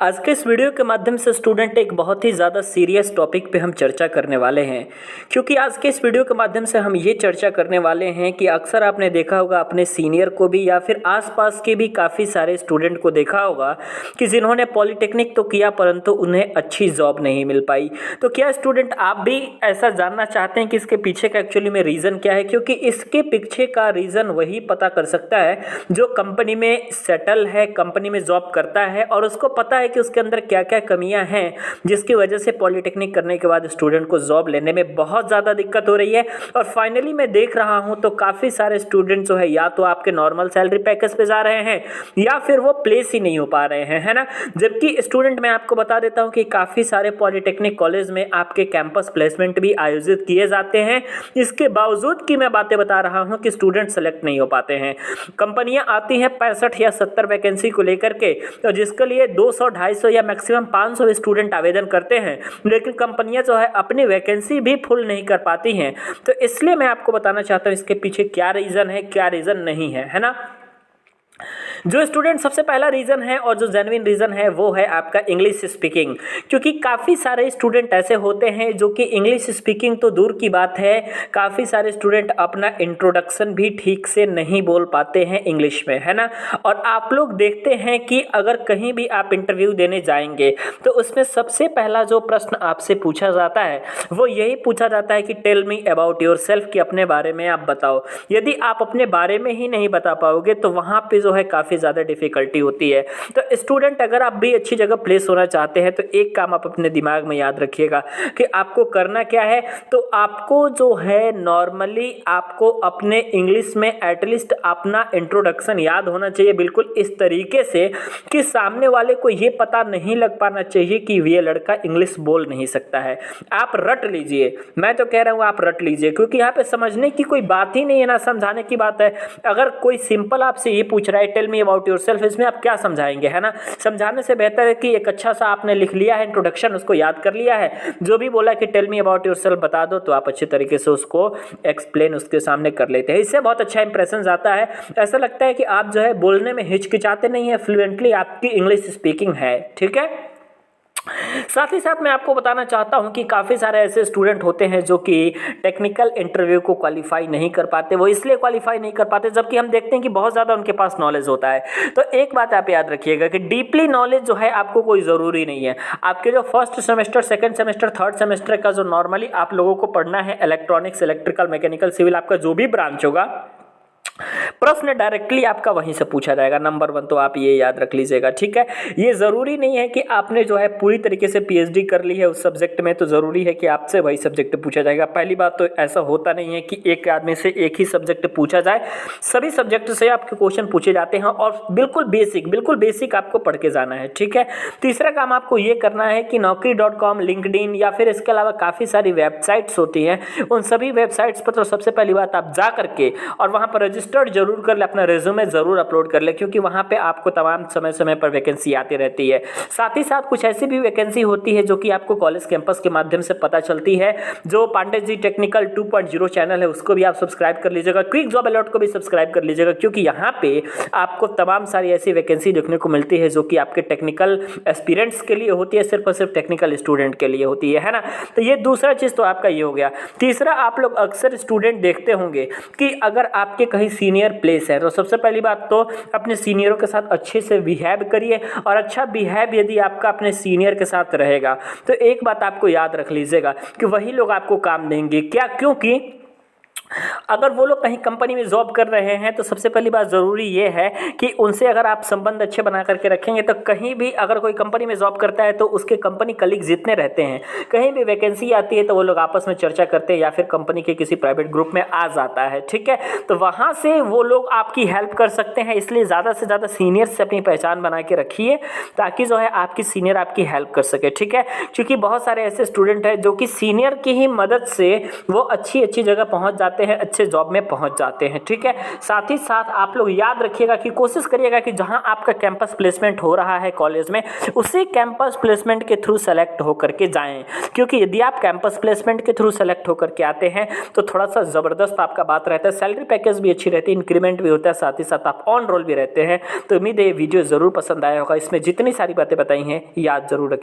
आज के इस वीडियो के माध्यम से स्टूडेंट एक बहुत ही ज़्यादा सीरियस टॉपिक पे हम चर्चा करने वाले हैं, क्योंकि आज के इस वीडियो के माध्यम से हम ये चर्चा करने वाले हैं कि अक्सर आपने देखा होगा अपने सीनियर को भी या फिर आसपास के भी काफ़ी सारे स्टूडेंट को देखा होगा कि जिन्होंने पॉलिटेक्निक तो किया परंतु उन्हें अच्छी जॉब नहीं मिल पाई। तो क्या स्टूडेंट आप भी ऐसा जानना चाहते हैं कि इसके पीछे का एक्चुअली में रीज़न क्या है? क्योंकि इसके पीछे का रीज़न वही पता कर सकता है जो कंपनी में सेटल है, कंपनी में जॉब करता है और उसको पता है कि उसके अंदर क्या क्या कमियां हैं जिसकी वजह से पॉलिटेक्निक करने के बाद स्टूडेंट को जॉब लेने में बहुत ज़्यादा दिक्कत हो रही है। और फाइनली मैं देख रहा हूं तो काफ़ी सारे स्टूडेंट जो है या तो आपके नॉर्मल सैलरी पैकेज पे जा रहे हैं या फिर वो प्लेस ही नहीं हो पा रहे हैं, है ना। जबकि स्टूडेंट मैं आपको बता देता हूं कि काफ़ी सारे पॉलिटेक्निक कॉलेज में आपके कैंपस प्लेसमेंट भी आयोजित किए जाते हैं। इसके बावजूद की मैं बातें बता रहा हूँ कि स्टूडेंट सेलेक्ट नहीं हो पाते हैं। कंपनियाँ आती हैं 65 या 70 वैकेंसी को लेकर के, तो जिसके लिए 200, 250 या मैक्सिमम 500 स्टूडेंट आवेदन करते हैं, लेकिन कंपनियां जो है अपनी वैकेंसी भी फुल नहीं कर पाती हैं। तो इसलिए मैं आपको बताना चाहता हूं इसके पीछे क्या रीज़न है, क्या रीज़न नहीं है ना। जो स्टूडेंट सबसे पहला रीज़न है और जो जेन्युइन रीज़न है वो है आपका इंग्लिश स्पीकिंग, क्योंकि काफ़ी सारे स्टूडेंट ऐसे होते हैं जो कि इंग्लिश स्पीकिंग तो दूर की बात है, काफ़ी सारे स्टूडेंट अपना इंट्रोडक्शन भी ठीक से नहीं बोल पाते हैं इंग्लिश में, है ना। और आप लोग देखते हैं कि अगर कहीं भी आप इंटरव्यू देने जाएंगे तो उसमें सबसे पहला जो प्रश्न आपसे पूछा जाता है वो यही पूछा जाता है कि tell me about yourself, कि अपने बारे में आप बताओ। यदि आप अपने बारे में ही नहीं बता पाओगे तो वहाँ पे जो है काफ़ी ज़्यादा डिफिकल्टी होती है। तो स्टूडेंट अगर आप भी अच्छी जगह प्लेस होना चाहते हैं तो एक काम आप अपने दिमाग में याद रखिएगा कि आपको करना क्या है। तो आपको जो है नॉर्मली आपको अपने इंग्लिश में एटलीस्ट अपना इंट्रोडक्शन याद होना चाहिए, बिल्कुल इस तरीके से कि सामने वाले को ये पता नहीं लग पाना चाहिए कि ये लड़का इंग्लिश बोल नहीं सकता है। आप रट लीजिए, मैं तो कह रहा हूँ आप रट लीजिए, क्योंकि यहाँ पे समझने की कोई बात ही नहीं है ना, समझाने की बात है। अगर कोई सिंपल आपसे ये पूछ रहा है टेल मी अबाउट योरसेल्फ, इसमें आप क्या समझाएंगे, है ना। समझाने से बेहतर है कि एक अच्छा सा आपने लिख लिया है इंट्रोडक्शन, उसको याद कर लिया है, जो भी बोला कि टेल मी अबाउट योरसेल्फ बता दो, तो आप अच्छे तरीके से उसको एक्सप्लेन उसके सामने कर लेते हैं। इससे बहुत अच्छा इंप्रेशन आता है, ऐसा लगता है कि आप जो है बोलने में हिचकिचाते नहीं है, फ्लुएंटली आपकी इंग्लिश स्पीकिंग है, ठीक है। साथ ही साथ मैं आपको बताना चाहता हूं कि काफ़ी सारे ऐसे स्टूडेंट होते हैं जो कि टेक्निकल इंटरव्यू को क्वालिफाई नहीं कर पाते। वो इसलिए क्वालिफाई नहीं कर पाते जबकि हम देखते हैं कि बहुत ज़्यादा उनके पास नॉलेज होता है। तो एक बात आप याद रखिएगा कि डीपली नॉलेज जो है आपको कोई ज़रूरी नहीं है। आपके जो first semester, second semester, third semester का जो नॉर्मली आप लोगों को पढ़ना है, इलेक्ट्रॉनिक्स, इलेक्ट्रिकल, मैकेनिकल, सिविल, आपका जो भी ब्रांच होगा, प्रश्न डायरेक्टली आपका वहीं से पूछा जाएगा। नंबर 1 तो आप ये याद रख लीजिएगा, ठीक है। ये ज़रूरी नहीं है कि आपने जो है पूरी तरीके से पीएचडी कर ली है उस सब्जेक्ट में तो ज़रूरी है कि आपसे वही सब्जेक्ट पूछा जाएगा। पहली बात तो ऐसा होता नहीं है कि एक आदमी से एक ही सब्जेक्ट पूछा जाए, सभी सब्जेक्ट से आपके क्वेश्चन पूछे जाते हैं और बिल्कुल बेसिक आपको पढ़ के जाना है, ठीक है। तीसरा काम आपको ये करना है कि naukri.com, लिंक्डइन या फिर इसके अलावा काफ़ी सारी वेबसाइट्स होती हैं, उन सभी वेबसाइट्स पर तो सबसे पहली बात आप जा करके और वहाँ पर रजिस्टर्ड जरूर कर ले, अपना रेज्यूमे जरूर अपलोड कर ले, क्योंकि वहाँ पे आपको तमाम समय समय पर वैकेंसी आती रहती है। साथ ही साथ कुछ ऐसी भी वैकेंसी होती है जो कि आपको कॉलेज कैंपस के माध्यम से पता चलती है। जो पांडे जी टेक्निकल 2.0 चैनल है उसको भी आप सब्सक्राइब कर लीजिएगा, क्विक जॉब अलर्ट को भी सब्सक्राइब कर लीजिएगा, क्योंकि यहाँ पे आपको तमाम सारी ऐसी वैकेंसी देखने को मिलती है जो कि आपके टेक्निकल एस्पिरेंट्स के लिए होती है, सिर्फ और सिर्फ टेक्निकल स्टूडेंट के लिए होती है ना। तो ये दूसरा चीज़ तो आपका ये हो गया। तीसरा, आप लोग अक्सर स्टूडेंट देखते होंगे कि अगर आपके कहीं सीनियर प्लेस है तो सबसे पहली बात तो अपने सीनियरों के साथ अच्छे से बिहेव करिए, और अच्छा बिहेव यदि आपका अपने सीनियर के साथ रहेगा तो एक बात आपको याद रख लीजिएगा कि वही लोग आपको काम देंगे। क्या? क्योंकि अगर वो लोग कहीं कंपनी में जॉब कर रहे हैं तो सबसे पहली बात ज़रूरी ये है कि उनसे अगर आप संबंध अच्छे बना करके रखेंगे तो कहीं भी अगर कोई कंपनी में जॉब करता है तो उसके कंपनी कलीग जितने रहते हैं, कहीं भी वैकेंसी आती है तो वो लोग आपस में चर्चा करते हैं या फिर कंपनी के किसी प्राइवेट ग्रुप में आ जाता है, ठीक है। तो वहाँ से वो लोग आपकी हेल्प कर सकते हैं, इसलिए ज़्यादा से ज़्यादा सीनियर से अपनी पहचान बना के रखिए ताकि जो है आपकी सीनियर आपकी हेल्प कर सके, ठीक है। क्योंकि बहुत सारे ऐसे स्टूडेंट हैं जो कि सीनियर की ही मदद से वो अच्छी जगह पहुँच जाते जाते हैं, अच्छे जॉब में पहुंच जाते हैं। ठीक है, साथ ही साथ आप लोग याद रखिएगा कि कोशिश करिएगा कि जहां आपका कैंपस प्लेसमेंट हो रहा है कॉलेज में, उसी कैंपस प्लेसमेंट के थ्रू सेलेक्ट होकर के जाएं, क्योंकि यदि आप कैंपस प्लेसमेंट के थ्रू सेलेक्ट होकर के आते हैं तो थोड़ा सा ज़बरदस्त आपका बात रहता है, सैलरी पैकेज भी अच्छी रहती है, इंक्रीमेंट भी होता है, साथ ही साथ आप ऑन रोल भी रहते हैं। तो उम्मीद है ये वीडियो ज़रूर पसंद आया होगा। इसमें जितनी सारी बातें बताई हैं याद जरूर रखिए।